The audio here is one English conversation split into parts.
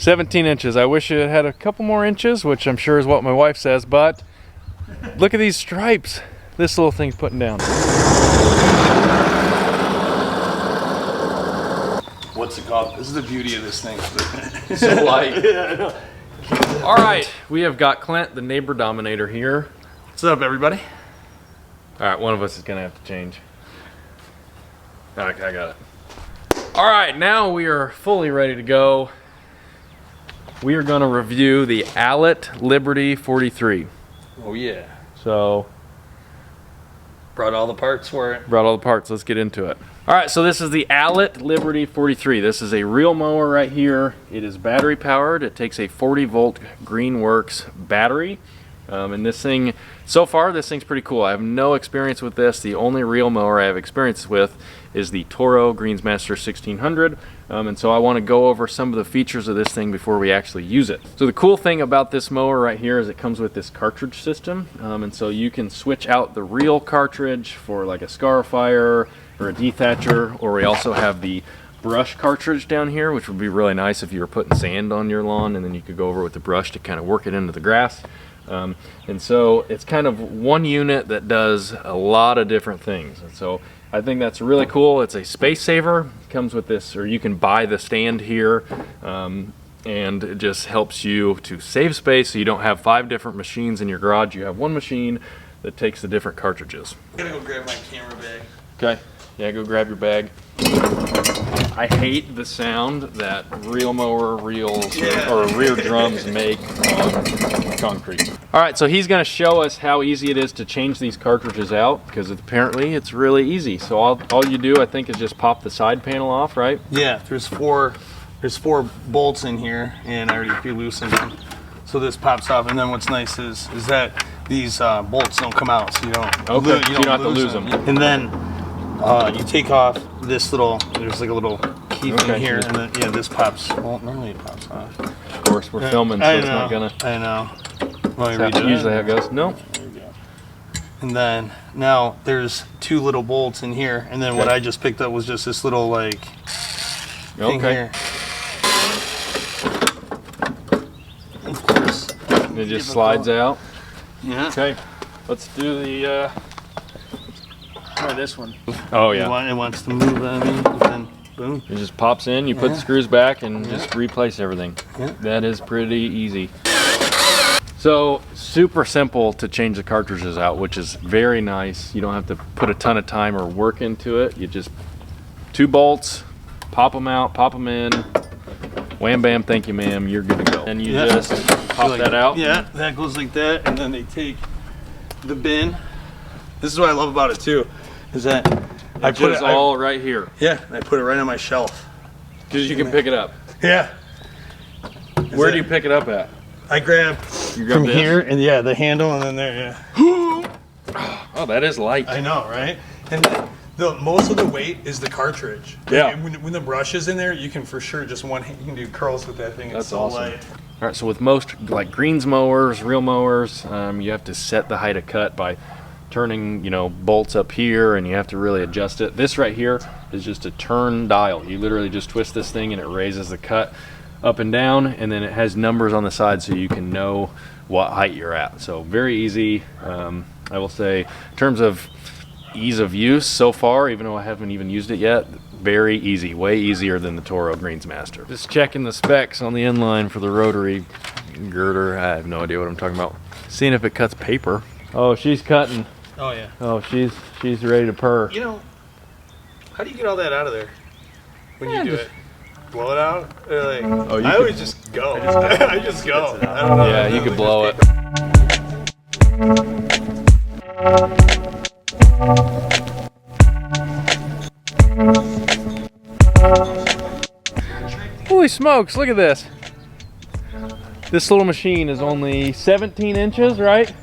17 inches. I wish it had a couple more inches, which I'm sure is what my wife says, but look at these stripes this little thing's putting down. What's it called? This is the beauty of this thing. So light. Yeah, I know. All right, we have got Clint, the neighbor dominator here. What's up, everybody? All right, one of us is gonna have to change. Okay, I got it. All right, now we are fully ready to go. We are gonna review the Allett Liberty 43. Oh yeah. So, Brought all the parts for it. brought all the parts, let's get into it. All right, so this is the Allett Liberty 43. This is a real mower right here. It is battery powered. It takes a 40-volt Greenworks battery. And this thing, so far, this thing's pretty cool. I have no experience with this. The only real mower I have experience with is the Toro Greensmaster 1600. And so I want to go over some of the features of this thing before we actually use it. So the cool thing about this mower right here is it comes with this cartridge system. And so you can switch out the real cartridge for like a scarifier or a dethatcher, or we also have the brush cartridge down here, which would be really nice if you were putting sand on your lawn, and then you could go over with the brush to kind of work it into the grass. And so it's kind of one unit that does a lot of different things. And so I think that's really cool. It's a space saver. It comes with this, or you can buy the stand here, and it just helps you to save space so you don't have 5 different machines in your garage. You have one machine that takes the different cartridges. I'm gonna go grab my camera bag. Okay, yeah, go grab your bag. I hate the sound that reel mower reels or rear drums make on concrete. All right, so he's gonna show us how easy it is to change these cartridges out, because apparently it's really easy. So all you do, I think, is just pop the side panel off, right? Yeah, there's four bolts in here, and I already pre-loosened them. So this pops off, and then what's nice is that these bolts don't come out, so you don't. Okay, you don't have to lose them. And then you take off this little. There's like a little key thing here, and then this pops. Well, normally it pops off. Of course, we're filming, so it's not gonna. I know. That's usually how it goes. No. There we go. And then now there's 2 little bolts in here, and then what I just picked up was just this little like thing here. Of course. And it just slides out. Yeah. Okay. Let's do the. Try this one. Oh yeah. It wants to move. And then boom. It just pops in. You put the screws back and just replace everything. Yeah. That is pretty easy. So super simple to change the cartridges out, which is very nice. You don't have to put a ton of time or work into it. You just 2 bolts, pop them out, pop them in, wham bam, thank you ma'am, you're good to go. And you just pop that out. Yeah, that goes like that, and then they take the bin. This is what I love about it too, is that I put it all right here. Yeah, I put it right on my shelf. Because you can pick it up. Yeah. Where do you pick it up at? I grab from here, and the handle, and then there. Oh, that is light. I know, right? And the most of the weight is the cartridge. Yeah. Like, when the brush is in there, you can for sure just you can do curls with that thing. It's so awesome. light. All right, so with most like greens mowers, real mowers, you have to set the height of cut by turning, bolts up here, and you have to really adjust it. This right here is just a turn dial. You literally just twist this thing and it raises the cut up and down, and then it has numbers on the side so you can know what height you're at. So very easy. I will say in terms of ease of use so far, even though I haven't even used it yet, very easy, way easier than the Toro Greensmaster. Just checking the specs on the inline for the rotary girder. I have no idea what I'm talking about. Seeing if it cuts paper. Oh, she's cutting. Oh yeah. Oh, she's ready to purr. How do you get all that out of there when you do it? Blow it out? Or Oh, I always just go. I just go. I don't know. Yeah, you could blow it. Holy smokes, look at this. This little machine is only 17 inches, right?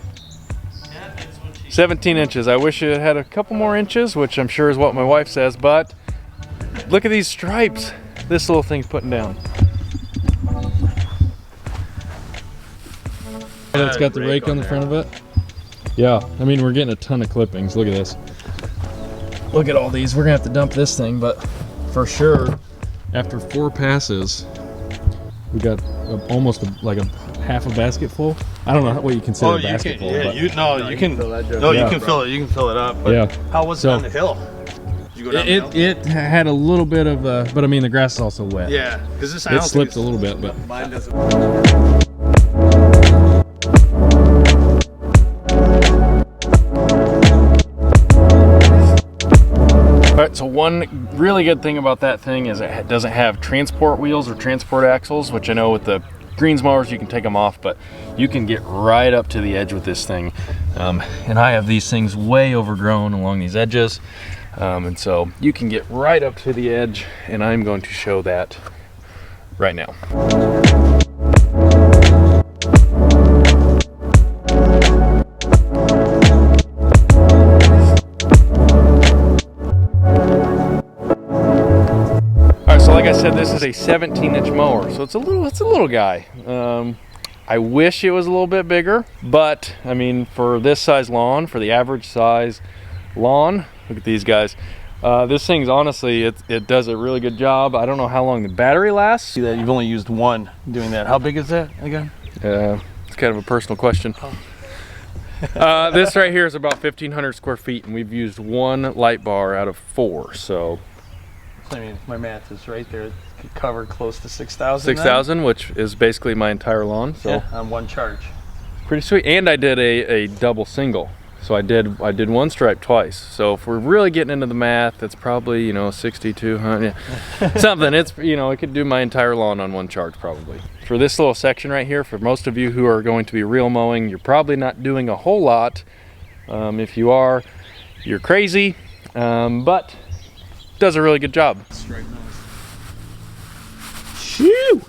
17 inches. I wish it had a couple more inches, which I'm sure is what my wife says, but look at these stripes this little thing's putting down. It's got the rake on the front of it. Yeah, I mean, we're getting a ton of clippings. Look at this. Look at all these. We're gonna have to dump this thing, but for sure, after 4 passes, We got almost like a half a basket full. I don't know what you consider a basket full. Yeah, but you can fill that. No, you can fill it. You can fill it up. But yeah. How was it on the hill? Did you go down the hill? It had a little bit of, but I mean the grass is also wet. Yeah, because this it slipped a little bit, but mine doesn't. Alright, so one really good thing about that thing is it doesn't have transport wheels or transport axles, which I know with the greens mowers you can take them off, but you can get right up to the edge with this thing. And I have these things way overgrown along these edges, and so you can get right up to the edge, and I'm going to show that right now. Like I said, this is a 17-inch mower, so it's a little guy. I wish it was a little bit bigger, but I mean, for this size lawn, for the average size lawn, look at these guys. This thing's honestly, it does a really good job. I don't know how long the battery lasts. See that you've only used one doing that. How big is that again? It's kind of a personal question. This right here is about 1,500 square feet, and we've used one light bar out of 4, so. I mean, my math is right there. It could cover close to 6,000. 6,000, which is basically my entire lawn. So yeah, on one charge. Pretty sweet. And I did a double single. So I did one stripe twice. So if we're really getting into the math, that's probably, you know, 6,200 something. It's, you know, I could do my entire lawn on one charge probably. For this little section right here, for most of you who are going to be real mowing, you're probably not doing a whole lot. If you are, you're crazy. But does a really good job. Shoo!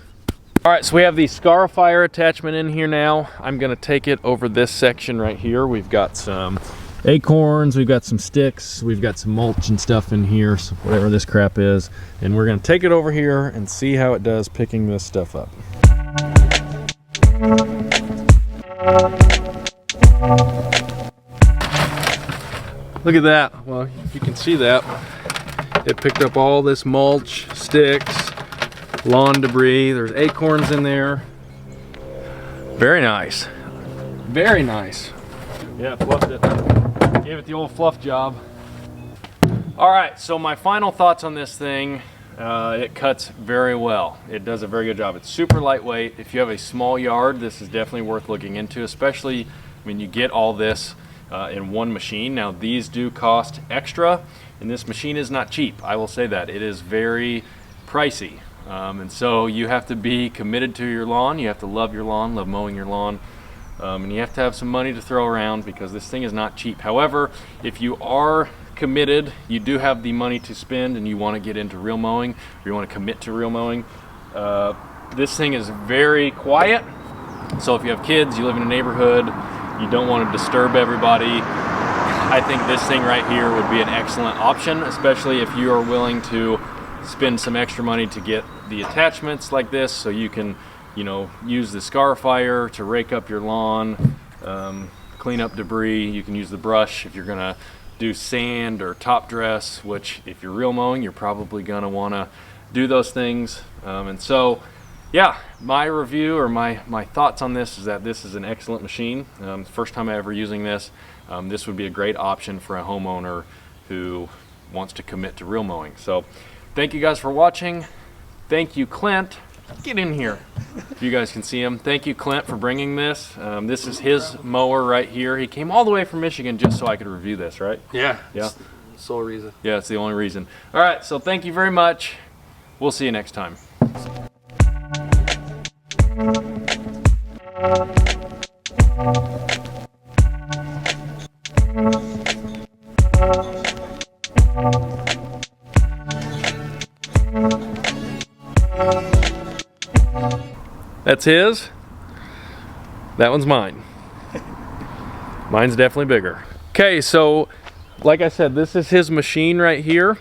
All right, so we have the Scarifier attachment in here now. I'm gonna take it over this section right here. We've got some acorns, we've got some sticks, we've got some mulch and stuff in here, so whatever this crap is. And we're gonna take it over here and see how it does picking this stuff up. Look at that. Well, you can see that. It picked up all this mulch, sticks, lawn debris. There's acorns in there. Very nice. Very nice. Yeah, fluffed it. Gave it the old fluff job. All right, so my final thoughts on this thing. It cuts very well. It does a very good job. It's super lightweight. If you have a small yard, this is definitely worth looking into, especially when you get all this in one machine. Now, these do cost extra. And this machine is not cheap, I will say that. It is very pricey. And so you have to be committed to your lawn, you have to love your lawn, love mowing your lawn, and you have to have some money to throw around because this thing is not cheap. However, if you are committed, you do have the money to spend and you want to get into real mowing, or you want to commit to real mowing, this thing is very quiet. So if you have kids, you live in a neighborhood, you don't want to disturb everybody, I think this thing right here would be an excellent option, especially if you are willing to spend some extra money to get the attachments like this, so you can, you know, use the Scarifier to rake up your lawn, clean up debris. You can use the brush if you're gonna do sand or top dress, which if you're real mowing, you're probably gonna wanna do those things. And so, yeah, my review or my thoughts on this is that this is an excellent machine. First time I ever using this. This would be a great option for a homeowner who wants to commit to real mowing. So thank you guys for watching. Thank you, Clint. Get in here if you guys can see him. Thank you, Clint, for bringing this. This is his mower right here. He came all the way from Michigan just so I could review this, right? Yeah. Yeah. Sole reason. Yeah, it's the only reason. All right, so thank you very much. We'll see you next time. That's his. That one's mine. Mine's definitely bigger. Okay, so like I said, this is his machine right here.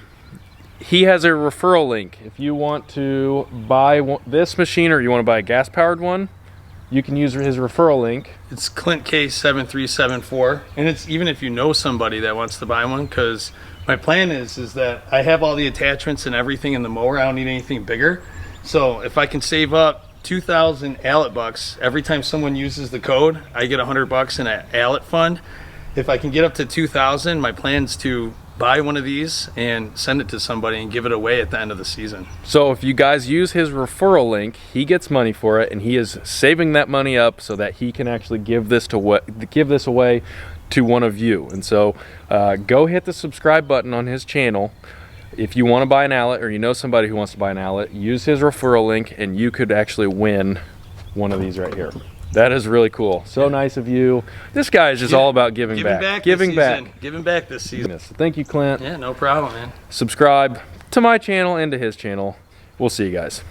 He has a referral link. If you want to buy this machine or you want to buy a gas-powered one, you can use his referral link. It's Clint K7374, and it's even if you know somebody that wants to buy one, because my plan is that I have all the attachments and everything in the mower. I don't need anything bigger. So if I can save up 2,000 Allett bucks. Every time someone uses the code, I get $100 in an Allett fund. If I can get up to 2,000, my plan is to buy one of these and send it to somebody and give it away at the end of the season. So if you guys use his referral link, he gets money for it, and he is saving that money up so that he can actually give this away to one of you. And so go hit the subscribe button on his channel. If you want to buy an Allett, or you know somebody who wants to buy an Allett, use his referral link and you could actually win one of these right here. That is really cool. So nice of you. This guy is just all about giving back. Giving back this season. So thank you, Clint. Yeah, no problem, man. Subscribe to my channel and to his channel. We'll see you guys.